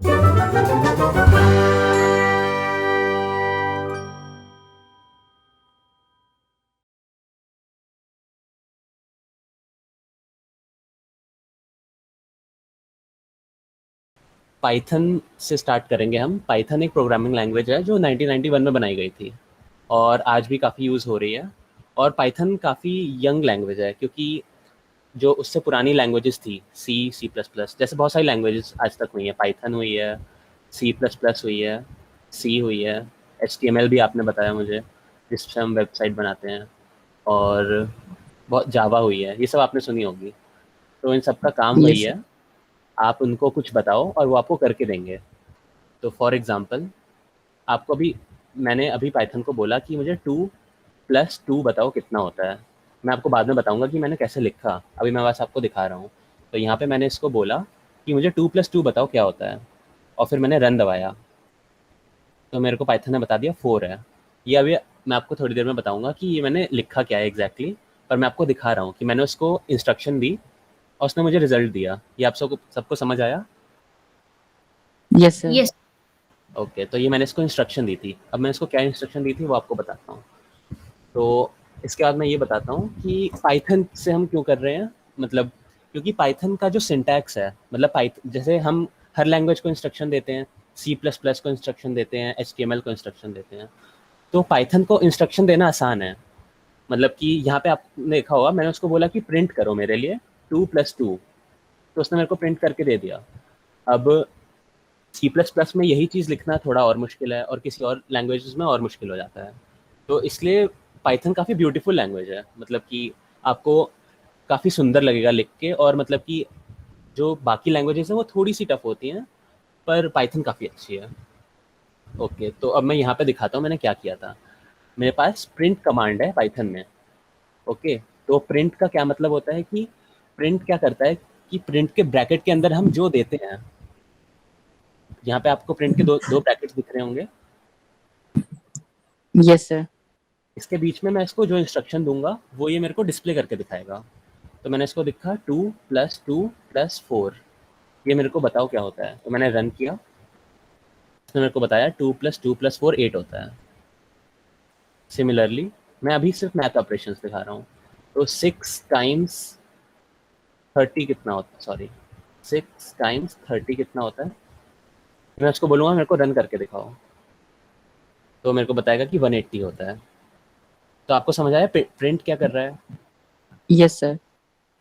Python से start करेंगे हम। पाइथन एक प्रोग्रामिंग लैंग्वेज है जो 1991 में बनाई गई थी और आज भी काफ़ी यूज़ हो रही है। और पाइथन काफ़ी यंग लैंग्वेज है क्योंकि जो उससे पुरानी लैंग्वेजेस थी सी, सी प्लस प्लस, जैसे बहुत सारी लैंग्वेजेस आज तक हुई है। पाइथन हुई है, सी प्लस प्लस हुई है, सी हुई है, HTML भी आपने बताया मुझे जिससे हम वेबसाइट बनाते हैं, और बहुत जावा हुई है। ये सब आपने सुनी होगी। तो इन सब का काम वही यस है, आप उनको कुछ बताओ और वो आपको करके देंगे। तो फॉर एग्जांपल आपको अभी मैंने अभी पाइथन को बोला कि मुझे 2 + 2 बताओ कितना होता है। मैं आपको बाद में बताऊंगा कि मैंने कैसे लिखा, अभी मैं बस आपको दिखा रहा हूँ। तो यहाँ पे मैंने इसको बोला कि मुझे 2 + 2 बताओ क्या होता है, और फिर मैंने रन दबाया तो मेरे को पाइथन ने बता दिया 4 है। ये अभी मैं आपको थोड़ी देर में बताऊंगा कि ये मैंने लिखा क्या है एग्जैक्टली, पर मैं आपको दिखा रहा हूँ कि मैंने उसको इंस्ट्रक्शन दी और उसने मुझे रिजल्ट दिया। ये आप सबको समझ आया? Yes sir. यस। ओके, तो ये मैंने इसको इंस्ट्रक्शन दी थी। अब मैं इसको क्या इंस्ट्रक्शन दी थी वो आपको बताता हूँ। तो इसके बाद मैं ये बताता हूँ कि पाइथन से हम क्यों कर रहे हैं। मतलब क्योंकि पाइथन का जो सिंटैक्स है, मतलब पाइथन जैसे हम हर लैंग्वेज को इंस्ट्रक्शन देते हैं, सी प्लस प्लस को इंस्ट्रक्शन देते हैं, HTML को इंस्ट्रक्शन देते हैं, तो पाइथन को इंस्ट्रक्शन देना आसान है। मतलब कि यहाँ पे आपने देखा होगा मैंने उसको बोला कि प्रिंट करो मेरे लिए 2 + 2, तो उसने मेरे को प्रिंट करके दे दिया। अब सी प्लस प्लस में यही चीज़ लिखना थोड़ा और मुश्किल है और किसी और लैंग्वेजेस में और मुश्किल हो जाता है। तो इसलिए पाइथन काफ़ी ब्यूटीफुल लैंग्वेज है। मतलब कि आपको काफ़ी सुंदर लगेगा लिख के, और मतलब कि जो बाकी लैंग्वेजेस हैं वो थोड़ी सी टफ होती हैं, पर पाइथन काफ़ी अच्छी है। ओके, तो अब मैं यहाँ पे दिखाता हूँ मैंने क्या किया था। मेरे पास प्रिंट कमांड है पाइथन में। ओके, तो प्रिंट का क्या मतलब होता है कि प्रिंट क्या करता है कि प्रिंट के ब्रैकेट के अंदर हम जो देते हैं, यहाँ पे आपको प्रिंट के दो दो ब्रैकेट्स दिख रहे होंगे। Yes sir. इसके बीच में मैं इसको जो इंस्ट्रक्शन दूंगा वो ये मेरे को डिस्प्ले करके दिखाएगा। तो मैंने इसको लिखा 2 + 2 + 4, ये मेरे को बताओ क्या होता है। तो मैंने रन किया, उसने मेरे को बताया 2 + 2 + 4 8 होता है। सिमिलरली मैं अभी सिर्फ मैथ ऑपरेशंस दिखा रहा हूँ। तो 6 × 30 कितना होता है, सॉरी 6 × 30 कितना होता है। मैं उसको बोलूँगा मेरे को रन करके दिखाओ, तो मेरे को बताएगा कि 180 होता है। तो आपको समझ आया प्रिंट क्या कर रहा है? Yes sir.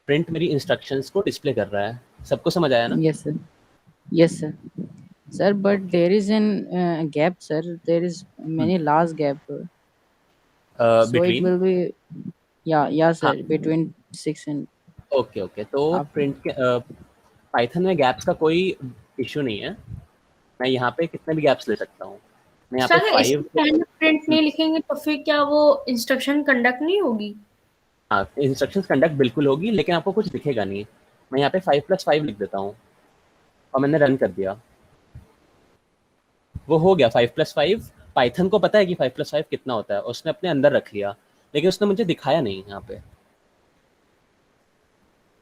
प्रिंट मेरी इंस्ट्रक्शंस को डिस्प्ले कर रहा है। सबको समझ आया ना? Yes sir. Yes sir. Sir, but okay, there is an gap, sir. There is many large gap. So it between, will be, yeah, हाँ, sir, between 6 and okay okay, तो after. प्रिंट के पाइथन में gaps का कोई issue नहीं है। मैं यहाँ पे कितने भी गैप्स ले सकता हूँ। मैं यहाँ पे सर इसके 5, पहले प्रिंट नहीं लिखेंगे तो फिर क्या वो इंस्ट्रक्शन कंडक्ट नहीं होगी? हाँ इंस्ट्रक्शंस कंडक्ट बिल्कुल होगी, लेकिन आपको कुछ दिखेगा नहीं। मैं यहाँ पे 5 + 5 लिख देता हूँ और मैंने रन कर दिया, वो हो गया 5 + 5। पाइथन को पता है कि 5 + 5 कितना होता है, उसने अपने अंदर रख लिया, लेकिन उसने मुझे दिखाया नहीं यहाँ पे।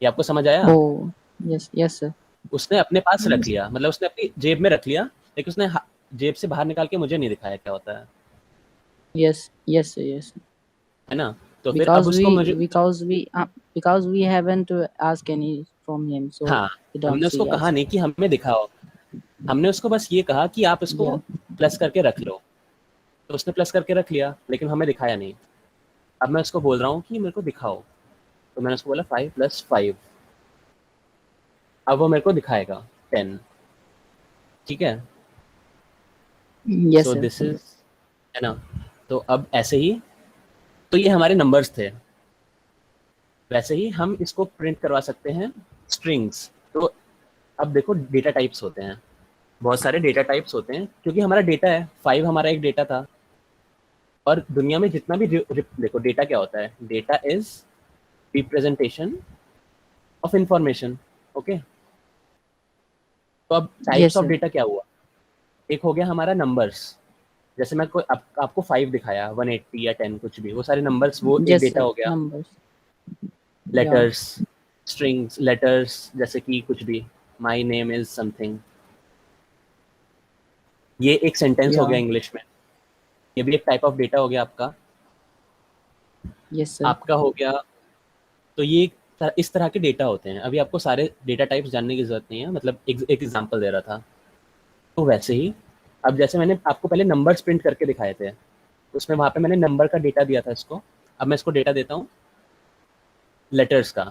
ये आपको समझ आया? Oh, yes, sir. उसने अपने पास रख लिया, मतलब उसने अपनी जेब में रख लिया, लेकिन उसने जेब से बाहर निकाल के मुझे नहीं दिखाया क्या होता Yes, sir, yes. है ना? तो फिर अब Because उसको we मुझे, because we because we haven't asked any from him, so हाँ, we don't हमने उसको see कहा also. नहीं कि हमें दिखाओ, हमने उसको बस ये कहा कि आप इसको Yeah. प्लस करके रख लो। तो उसने प्लस करके रख लिया, लेकिन हमें दिखाया नहीं। अब मैं उसको बोल रहा हूँ कि मेरे को दिखाओ, तो मैंने उसको बोला 5 + 5, अब वो मेरे को दिखाएगा 10। ठीक है, Yes, so sir. This is, है ना? तो अब ऐसे ही, तो ये हमारे नंबर्स थे। वैसे ही हम इसको प्रिंट करवा सकते हैं स्ट्रिंग्स। तो अब देखो डेटा टाइप्स होते हैं, बहुत सारे डेटा टाइप्स होते हैं, क्योंकि हमारा डेटा है 5, हमारा एक डेटा था। और दुनिया में जितना भी देखो डेटा क्या होता है, data is representation of information. Okay, तो अब types Yes, of sir. Data क्या हुआ? एक हो गया हमारा नंबर्स, जैसे मैं कोई आपको 5 दिखाया, 180 या 10 कुछ भी, वो सारे नंबर्स, वो एक Yes, डेटा sir. हो गया। Numbers. Yeah. Letters, strings, letters, जैसे कि कुछ भी, माई नेम इज समथिंग, ये एक सेंटेंस हो Yeah. गया इंग्लिश में, ये भी एक टाइप ऑफ डेटा हो गया आपका। Yes sir. आपका हो गया, तो ये इस तरह के डेटा होते हैं। अभी आपको सारे डेटा टाइप्स जानने की जरूरत नहीं है, मतलब एक एग्जांपल दे रहा था। तो वैसे ही अब जैसे मैंने आपको पहले नंबर्स प्रिंट करके दिखाए थे, उसमें वहाँ पे मैंने नंबर का डेटा दिया था इसको। अब मैं इसको डेटा देता हूँ लेटर्स का,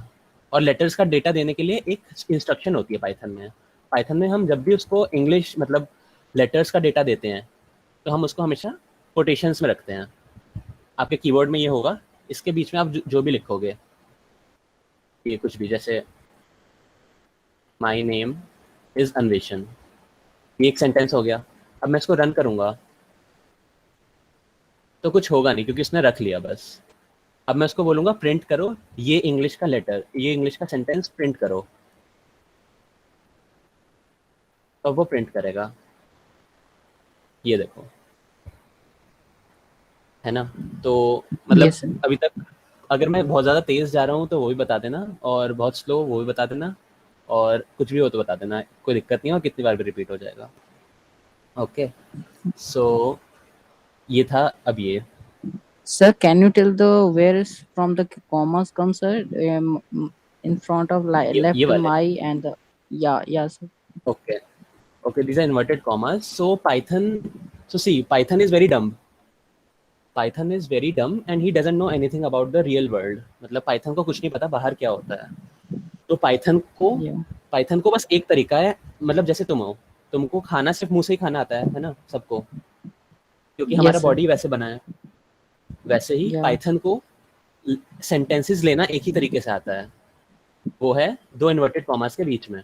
और लेटर्स का डेटा देने के लिए एक इंस्ट्रक्शन होती है पाइथन में। पाइथन में हम जब भी उसको इंग्लिश मतलब लेटर्स का डेटा देते हैं तो हम उसको हमेशा कोटेशंस में रखते हैं। आपके कीबोर्ड में ये होगा, इसके बीच में आप जो भी लिखोगे, ये कुछ भी, जैसे माई नेम इज अन्वेषण, ये एक सेंटेंस हो गया। अब मैं इसको रन करूंगा तो कुछ होगा नहीं, क्योंकि उसने रख लिया बस। अब मैं उसको बोलूंगा प्रिंट करो ये इंग्लिश का लेटर, ये इंग्लिश का सेंटेंस प्रिंट करो, तो वो प्रिंट करेगा। ये देखो, है ना। तो मतलब Yes sir. अभी तक अगर मैं बहुत ज़्यादा तेज़ जा रहा हूँ तो वो भी बता देना, और बहुत स्लो वो भी बता देना, और कुछ भी हो तो बता देना, कोई दिक्कत नहीं है, और कितनी बार भी रिपीट हो जाएगा। ओके, सो ये था। अब ये Sir, can you tell the where is from the commas come, sir? In front of ये left वाले। my and the yeah sir. Okay okay, these are inverted commas. So Python, so see, Python is very dumb. Python is very dumb and he doesn't know anything about the real world. मतलब Python को कुछ नहीं पता बाहर क्या होता है। तो Yeah. Python को बस एक तरीका है, मतलब जैसे तुम हो, तुमको खाना सिर्फ मुंह से ही खाना आता है ना सबको, क्योंकि हमारा Yes sir. बॉडी वैसे बना है। वैसे ही Yeah. पाइथन को सेंटेंसेस लेना एक ही तरीके से आता है, वो है दो इन्वर्टेड कॉमास के बीच में।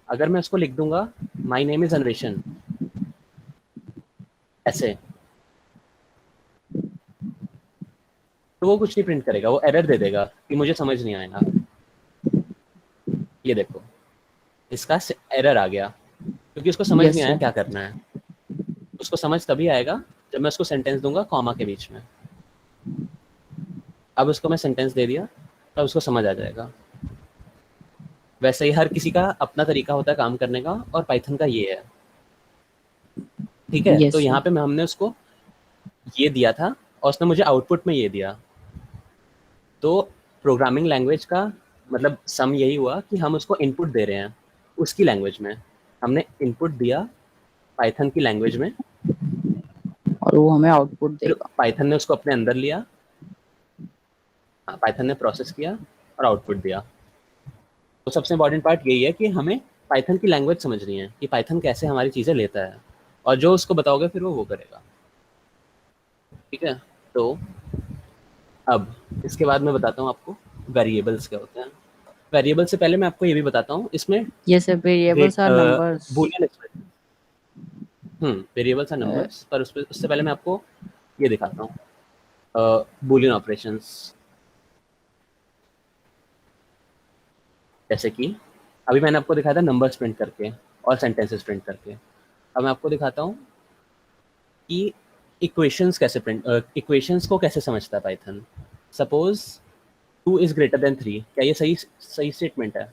अगर मैं उसको लिख दूंगा माई नेम इज अन्वेषण ऐसे, तो वो कुछ नहीं प्रिंट करेगा, वो एरर दे देगा कि मुझे समझ नहीं आएगा। ये देखो, इसका एरर आ गया, क्योंकि उसको समझ Yes नहीं आया sir. क्या करना है। उसको समझ तभी आएगा जब मैं उसको सेंटेंस दूंगा कॉमा के बीच में। अब उसको मैं सेंटेंस दे दिया, तब उसको समझ आ जाएगा। वैसे ही हर किसी का अपना तरीका होता है काम करने का, और पाइथन का ये है। ठीक है, Yes तो sir. यहाँ पे हमने उसको ये दिया था और उसने मुझे आउटपुट में ये दिया। तो प्रोग्रामिंग लैंग्वेज का मतलब सम यही हुआ कि हम उसको इनपुट दे रहे हैं उसकी लैंग्वेज में। हमने इनपुट दिया पाइथन की लैंग्वेज में, और वो हमें आउटपुट फिर देगा। पाइथन ने उसको अपने अंदर लिया, पाइथन ने प्रोसेस किया और आउटपुट दिया। तो सबसे इम्पॉर्टेंट पार्ट यही है कि हमें पाइथन की लैंग्वेज समझनी है कि पाइथन कैसे हमारी चीज़ें लेता है, और जो उसको बताओगे फिर वो करेगा। ठीक है, तो अब इसके बाद मैं बताता हूँ आपको वेरिएबल्स क्या होते हैं। वेरिएबल से पहले मैं आपको ये भी बताता हूँ, इसमें Yes sir. Variables are numbers. Boolean expression, variables are numbers, पर उससे पहले मैं आपको ये दिखाता हूँ बूलियन ऑपरेशंस। जैसे कि अभी मैंने आपको दिखाया था नंबर्स प्रिंट करके और सेंटेंसेस प्रिंट करके। अब मैं आपको दिखाता हूँ कि इक्वेशंस कैसे इक्वेशंस को कैसे समझता है Python. Suppose 2 is greater than 3, क्या ये सही स्टेटमेंट है?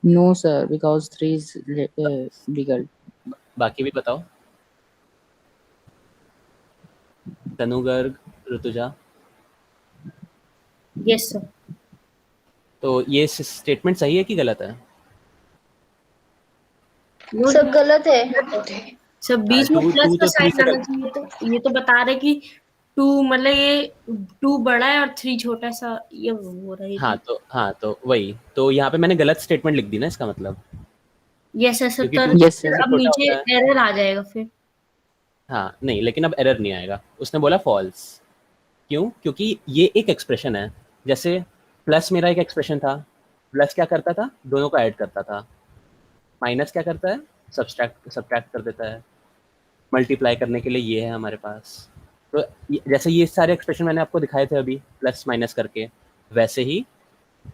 No sir, because 3 is bigger. बाकी भी बताओ, तनु गर्ग, ऋतुजा। Yes sir. तो ये स्टेटमेंट सही है कि गलत है? सब गलत है। सब बीच में प्लस का साइन आना चाहिए। तो ये तो बता रहे कि 2 मतलब ये 2 बड़ा है और 3 छोटा सा, ये हो रही थी। हाँ तो वही, तो यहाँ पे मैंने गलत स्टेटमेंट लिख दी ना इसका मतलब। यस सर, क्योंकि 70। 2 Yes sir. अब नीचे एरर आ जाएगा फिर। हाँ नहीं, लेकिन अब एरर नहीं आएगा। उसने बोला फॉल्स, क्यों? क्योंकि ये एक एक्सप्रेशन है। जैसे प्लस मेरा एक एक्सप्रेशन था, प्लस क्या करता था? दोनों को ऐड करता था। माइनस क्या करता है? सब्ट्रैक्ट कर देता है। मल्टीप्लाई करने के लिए ये है हमारे पास। तो जैसे ये सारे एक्सप्रेशन मैंने आपको दिखाए थे अभी प्लस माइनस करके, वैसे ही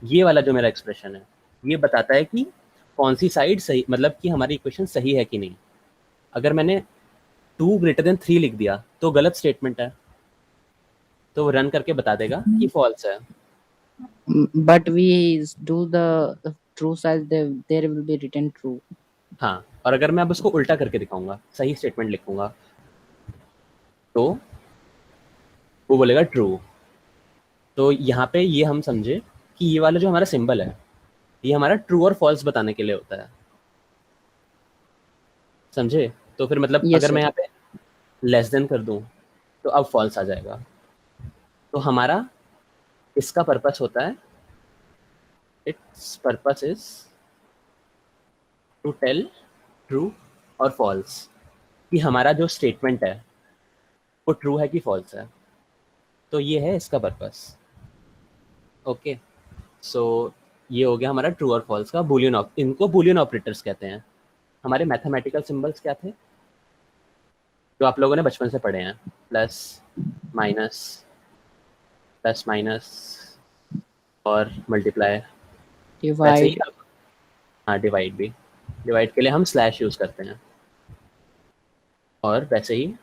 ये वाला जो मेरा एक्सप्रेशन है ये बताता है कि कौन सी साइड सही, मतलब कि हमारी इक्वेशन सही है कि नहीं। अगर मैंने 2 ग्रेटर देन 3 लिख दिया तो गलत स्टेटमेंट है, तो वो रन करके बता देगा कि फॉल्स है। But we do the true side, there will be written true. हाँ, और अगर मैं अब उसको उल्टा करके दिखाऊंगा, सही स्टेटमेंट लिखूंगा, तो वो बोलेगा ट्रू। तो यहाँ पे ये हम समझे कि ये वाला जो हमारा सिंबल है, ये हमारा ट्रू और फॉल्स बताने के लिए होता है, समझे? तो फिर मतलब Yes, अगर sir. मैं यहाँ पे लेस देन कर दूं, तो अब फॉल्स आ जाएगा। तो हमारा इसका पर्पस होता है, its purpose is to tell true और फॉल्स, कि हमारा जो स्टेटमेंट है वो ट्रू है कि फॉल्स है। तो ये है इसका पर्पस। ओके, सो ये हो गया हमारा ट्रू और फॉल्स का बूलियन। इनको बूलियन ऑपरेटर्स कहते हैं। हमारे मैथमेटिकल सिंबल्स क्या थे जो आप लोगों ने बचपन से पढ़े हैं? प्लस माइनस, प्लस माइनस और मल्टीप्लाई। वैसे ही Divide. हाँ, डिवाइड भी। डिवाइड के लिए हम स्लैश यूज करते हैं। और वैसे ही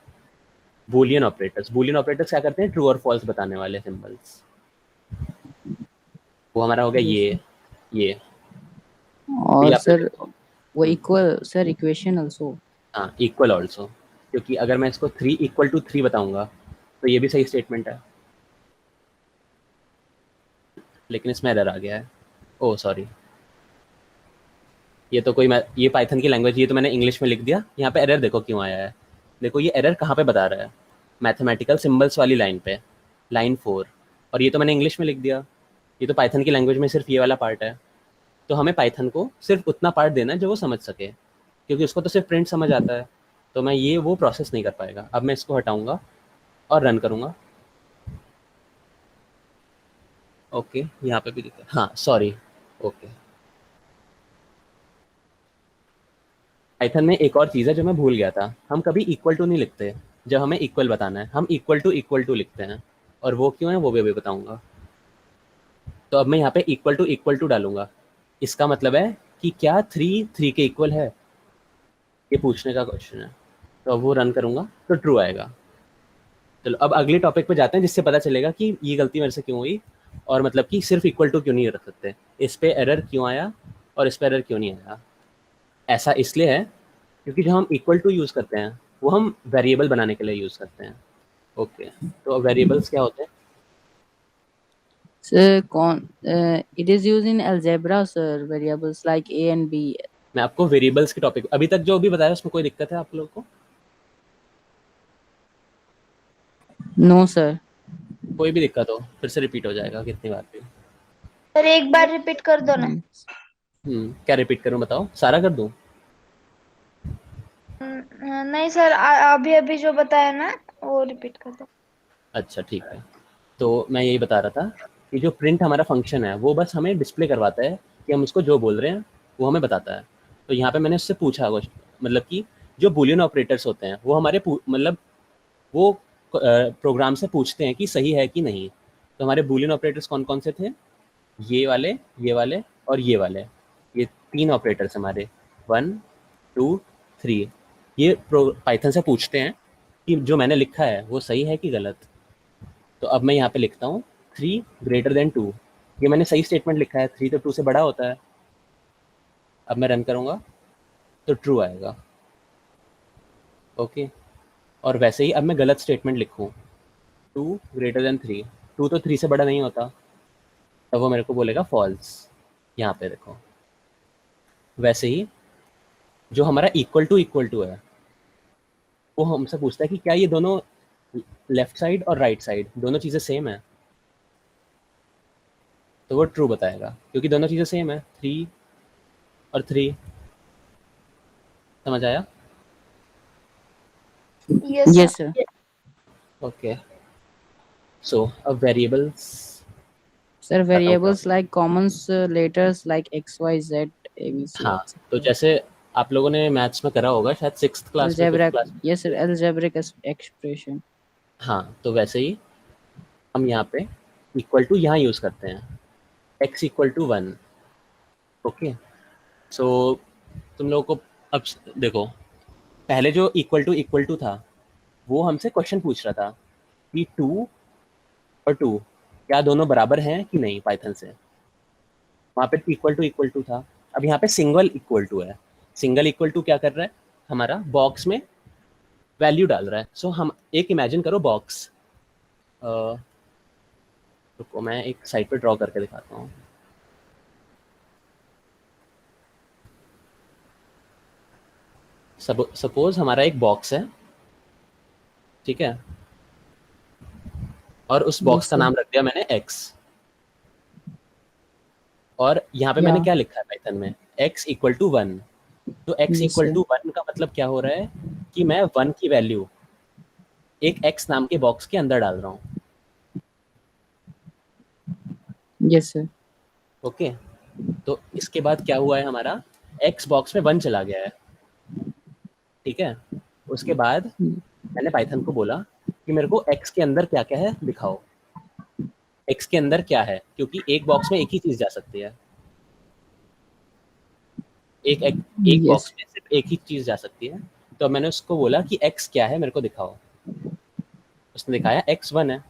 बूलियन ऑपरेटर्स, बूलियन ऑपरेटर्स क्या करते हैं? ट्रू और फॉल्स बताने वाले सिंबल्स। वो हमारा हो गया Yes, ये sir. ये भी और आप लोग सर देखो। वो equal सर equation also. हाँ, इक्वल ऑल्सो, क्योंकि अगर मैं इसको 3 इक्वल टू 3 बताऊंगा तो ये भी सही स्टेटमेंट है, लेकिन इसमें एरर आ गया है। ओह सॉरी, ये तो ये पाइथन की लैंग्वेज, ये तो मैंने इंग्लिश में लिख दिया। यहाँ पे एरर देखो क्यों आया है। देखो ये एरर कहाँ पे बता रहा है, मैथमेटिकल सिंबल्स वाली लाइन पे, लाइन 4। और ये तो मैंने इंग्लिश में लिख दिया। ये तो पाइथन की लैंग्वेज में सिर्फ ये वाला पार्ट है। तो हमें पाइथन को सिर्फ उतना पार्ट देना है जो वो समझ सके, क्योंकि उसको तो सिर्फ प्रिंट समझ आता है। तो मैं ये वो प्रोसेस नहीं कर पाएगा। अब मैं इसको हटाऊंगा और रन करूंगा। ओके, यहाँ पे भी दिखा, हाँ सॉरी। ओके, पाइथन में एक और चीज़ है जो मैं भूल गया था। हम कभी इक्वल टू नहीं लिखते जब हमें इक्वल बताना है, हम इक्वल टू लिखते हैं। और वो क्यों है वो भी अभी बताऊंगा। तो अब मैं यहाँ पे इक्वल टू डालूंगा। इसका मतलब है कि क्या 3 3 के इक्वल है, ये पूछने का क्वेश्चन है। तो अब वो रन करूंगा तो ट्रू आएगा। चलो अब अगले टॉपिक पे जाते हैं, जिससे पता चलेगा कि ये गलती मेरे से क्यों हुई, और मतलब कि सिर्फ इक्वल टू क्यों नहीं रख सकते, इस पे एरर क्यों आया और इस पे एरर क्यों नहीं आया। ऐसा इसलिए है क्योंकि जो हम इक्वल टू यूज़ करते हैं वो हम वेरिएबल बनाने के लिए यूज़ करते हैं। ओके, तो वेरिएबल्स क्या होते हैं? Sir, it is used in algebra, sir. Variables like a and b. मैं आपको वेरिएबल्स के टॉपिक अभी तक जो भी बताया उसमें कोई दिक्कत है आप लोगों को? No, sir. कोई भी दिक्कत हो फिर से रिपीट हो जाएगा कितनी बार भी। सर एक बार रिपीट कर दो ना। क्या रिपीट करूं बताओ, सारा कर दूं? नहीं सर, अभी अभी जो बताया ना वो रिपीट कर दो। अच्छा ठीक है। तो मैं यही बता रहा था कि जो प्रिंट हमारा फंक्शन है वो बस हमें डिस्प्ले करवाता है कि हम उसको जो बोल रहे हैं वो हमें बताता है। तो यहाँ पे मैंने उससे पूछा मतलब कि जो बूलियन ऑपरेटर्स होते हैं वो हमारे मतलब वो प्रोग्राम से पूछते हैं कि सही है कि नहीं। तो हमारे बूलियन ऑपरेटर्स कौन कौन से थे? ये वाले और ये वाले। ये 3 ऑपरेटर्स हमारे 1 2 3। ये पाइथन से पूछते हैं कि जो मैंने लिखा है वो सही है कि गलत। तो अब मैं यहाँ पे लिखता हूँ 3 ग्रेटर देन 2। ये मैंने सही स्टेटमेंट लिखा है, 3 तो 2 से बड़ा होता है। अब मैं रन करूँगा तो ट्रू आएगा। ओके, और वैसे ही अब मैं गलत स्टेटमेंट लिखूँ 2 ग्रेटर देन 3, 2 तो 3 से बड़ा नहीं होता, तब वो मेरे को बोलेगा फॉल्स। यहाँ पे देखो, वैसे ही जो हमारा इक्वल टू है वो हमसे पूछता है कि क्या ये दोनों लेफ्ट साइड और राइट साइड दोनों चीज़ें सेम है। तो वो ट्रू बताएगा क्योंकि दोनों चीज़ें सेम है, 3 और 3। समझ आया? Yes, sir. ओके, सो अब वेरिएबल्स Sir, बताता हूँ क्या। variables like common letters like x, y, z, a, b, c, हाँ, तो etc. जैसे आप लोगों ने मैथ्स में करा होगा शायद 6th क्लास में, 5th Algebraic, क्लास में। yes, sir. Algebraic expression. हाँ, तो वैसे ही हम यहाँ पे इक्वल टू यहाँ यूज़ करते हैं, x इक्वल टू 1। ओके, सो तुम लोगों को अब देखो, पहले जो इक्वल टू था वो हमसे क्वेश्चन पूछ रहा था कि 2 और 2 क्या दोनों बराबर हैं कि नहीं। पाइथन से वहाँ पे इक्वल टू था। अब यहाँ पे सिंगल इक्वल टू है, सिंगल इक्वल टू क्या कर रहा है, हमारा बॉक्स में वैल्यू डाल रहा है। सो हम एक इमेजिन करो बॉक्स, रुको मैं एक साइड पे ड्रॉ करके दिखाता हूँ। सपोज हमारा एक बॉक्स है, ठीक है, और उस बॉक्स Yes, का sir. नाम रख दिया मैंने x, और यहाँ पे मैंने Yeah. क्या लिखा है पाइथन में, x इक्वल टू 1। तो x Yes, equal sir. To 1 का मतलब क्या हो रहा है कि मैं 1 की वैल्यू एक x नाम के बॉक्स के अंदर डाल रहा हूँ। Yes, sir. ओके, तो इसके बाद क्या हुआ है, हमारा x बॉक्स में 1 चला गया है, ठीक है। उसके बाद मैंने पाइथन को बोला कि मेरे को x के अंदर क्या क्या है दिखाओ, x के अंदर क्या है, क्योंकि एक बॉक्स में एक ही चीज जा सकती है, एक Yes. बॉक्स में सिर्फ एक ही चीज जा सकती है। तो मैंने उसको बोला कि x क्या है मेरे को दिखाओ, उसने दिखाया x1 है।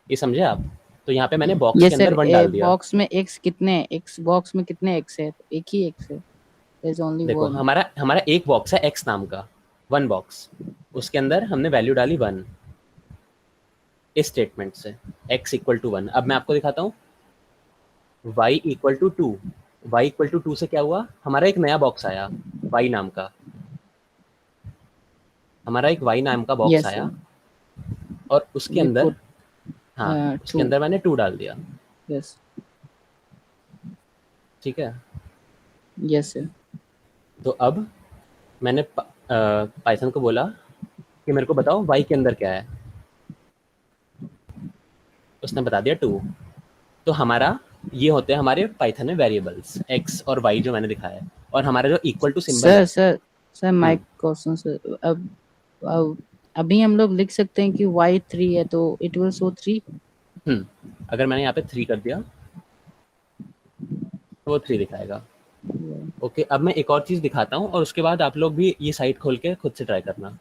ये समझे आप? तो यहाँ पे मैंने बॉक्स Yes, के sir. अंदर 1 डाल दिया। बॉक्स में x कितने x बॉक्स में कितने x है? एक ही x है. There's only देखो one. हमारा एक बॉक्स है x नाम का, 1 बॉक्स, उसके अंदर हमने वैल्यू डाली 1 इस स्टेटमेंट से, x इक्वल टू 1। अब मैं आपको दिखाता हूँ y equal to 2। y equal to 2 से क्या हुआ, हमारा एक नया बॉक्स आया y नाम का, हमारा एक y नाम का बॉक्स Yes, आया, sir. और उसके We अंदर, put हाँ उसके 2. अंदर मैंने 2 डाल दिया, Yes. ठीक है। Yes, sir. तो अब मैंने पाइथन को बोला कि मेरे को बताओ y के अंदर क्या है, उसने बता दिया 2। तो हमारा ये होते हैं हमारे पाइथन में वेरिएबल्स x और y जो मैंने दिखाया है, और हमारा जो इक्वल टू सिंबल है। सर माय क्वेश्चन सर, अब अभी हम लोग लिख सकते हैं कि y 3 है तो इट विल शो 3. अगर मैंने यहाँ पे 3 कर दिया तो वो 3 दिखाएगा। ओके, अब मैं एक और चीज दिखाता हूँ, और उसके बाद आप लोग भी ये साइट खोल के खुद से ट्राई करना।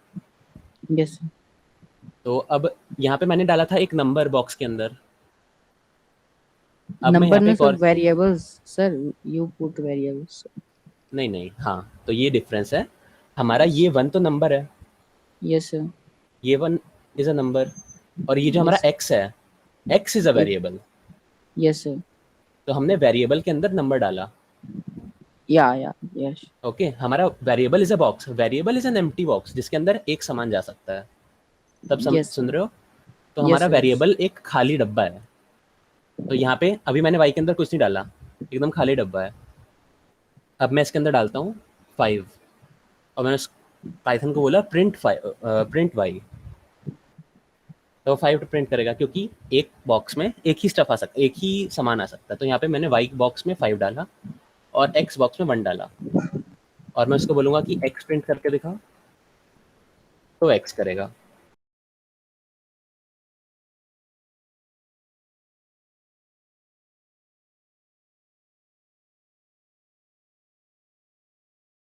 Yes sir. तो अब यहाँ पे मैंने डाला था एक नंबर बॉक्स के अंदर। अब मैं नंबर यहाँ पे में एक सर और, variables sir, you put variables. नहीं हाँ, तो ये डिफरेंस है हमारा, ये 1 तो नंबर है, यस सर. ये 1 इज अ नंबर, और ये जो हमारा x है, x is a variable. Yes sir. तो हमने वेरिएबल के अंदर नंबर डाला। या यस. ओके, हमारा variable is a box, variable is an empty box जिसके अंदर एक सामान जा सकता है। तब सुन रहे हो? तो हमारा वेरिएबल एक खाली डब्बा है। तो यहाँ पे अभी मैंने y के अंदर कुछ नहीं डाला, एकदम खाली डब्बा है। अब मैं इसके अंदर डालता हूँ 5, और मैंने पाइथन को बोला प्रिंट y, तो 5 प्रिंट करेगा, क्योंकि एक बॉक्स में एक ही स्टफ आ सकता है, एक ही सामान आ सकता है। तो यहाँ पे मैंने y बॉक्स में 5 डाला और x बॉक्स में 1 डाला, और मैं उसको बोलूँगा कि x प्रिंट करके दिखा, तो x करेगा।